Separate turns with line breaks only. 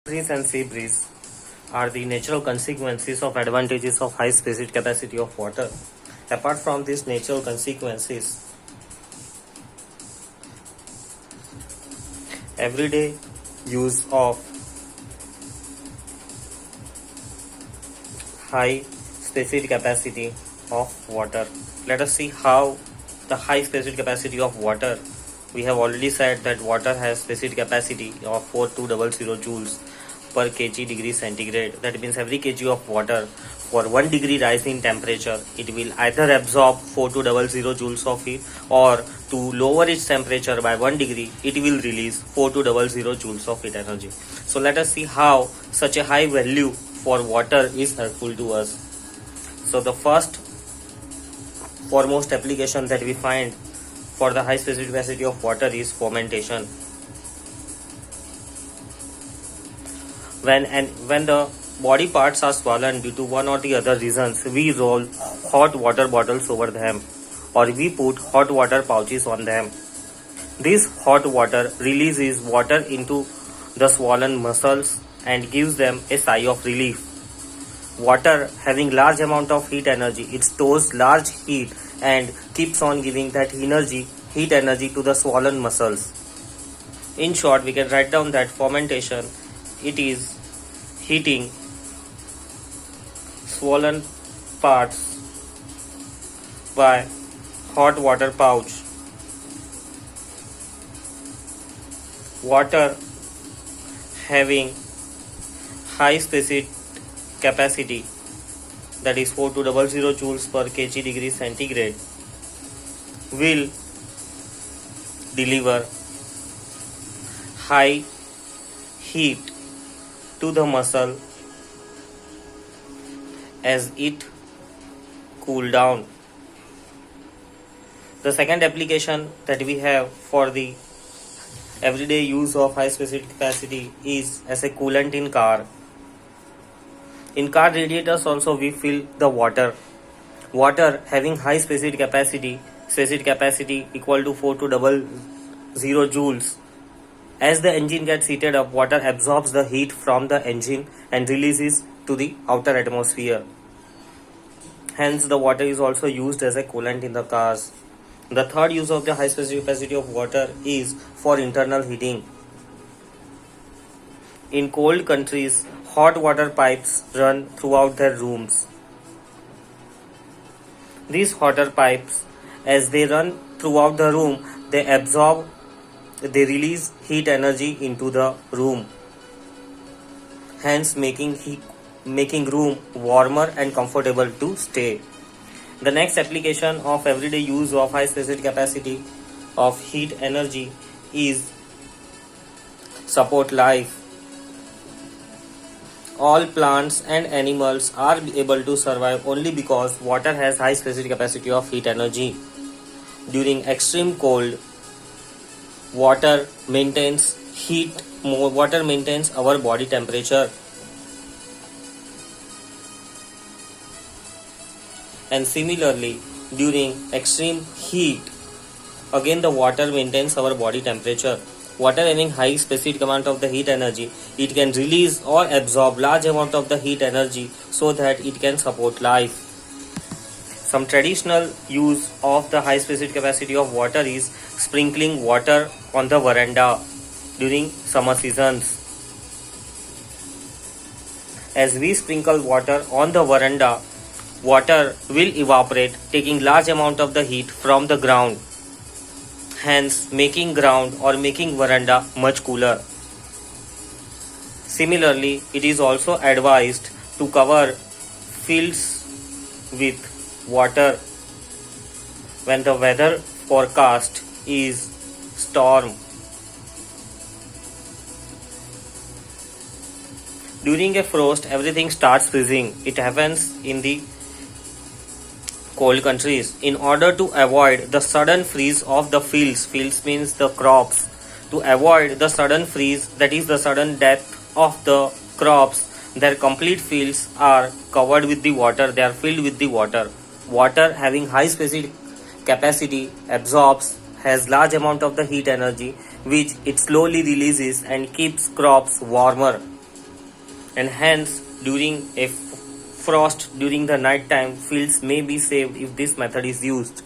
Breeze and sea breeze are the natural consequences of advantages of high specific capacity of water. Apart from these natural consequences, everyday use of high specific capacity of water. Let us see how the high specific capacity of water. We have already said that water has specific capacity of 4200 joules per kg degree centigrade. That means every kg of water for 1 degree rise in temperature, it will either absorb 4200 joules of heat, or to lower its temperature by 1 degree, it will release 4200 joules of heat energy. So let us see how such a high value for water is helpful to us. So the first foremost application that we find for the high specific capacity of water is fermentation. When the body parts are swollen due to one or the other reasons, we roll hot water bottles over them, or we put hot water pouches on them. This hot water releases water into the swollen muscles and gives them a sigh of relief. Water having large amount of heat energy, it stores large heat and keeps on giving that heat energy to the swollen muscles. In short, we can write down that fermentation, it is heating swollen parts by hot water pouch. Water having high specific capacity, that is 4200 joules per kg degree centigrade, will deliver high heat to the muscle as it cool down. The second application that we have for the everyday use of high specific capacity is as a coolant in car. In car radiators also we fill the water. Water having high specific capacity equal to 4200 joules. As the engine gets heated up, water absorbs the heat from the engine and releases to the outer atmosphere. Hence the water is also used as a coolant in the cars. The third use of the high specific capacity of water is for internal heating. In cold countries, hot water pipes run throughout their rooms. These hotter pipes, as they run throughout the room, they release heat energy into the room, hence making room warmer and comfortable to stay. The next application of everyday use of high specific capacity of heat energy is support life. All plants and animals are able to survive only because water has high specific capacity of heat energy. During extreme cold, water maintains our body temperature, and similarly during extreme heat, again the water maintains our body temperature. Water having high specific amount of the heat energy, it can release or absorb large amount of the heat energy so that it can support life. Some traditional use of the high specific capacity of water is sprinkling water on the veranda during summer seasons. As we sprinkle water on the veranda, water will evaporate, taking large amount of the heat from the ground, hence making ground or making veranda much cooler. Similarly, it is also advised to cover fields with water when the weather forecast is storm. During a frost, everything starts freezing. It happens in the cold countries. In order to avoid the sudden freeze of the fields means the crops, to avoid the sudden freeze, that is the sudden death of the crops, their complete fields are covered with the water, they are filled with the water. Water having high specific capacity has large amount of the heat energy which it slowly releases and keeps crops warmer. and hence during a frost during the night time, fields may be saved if this method is used.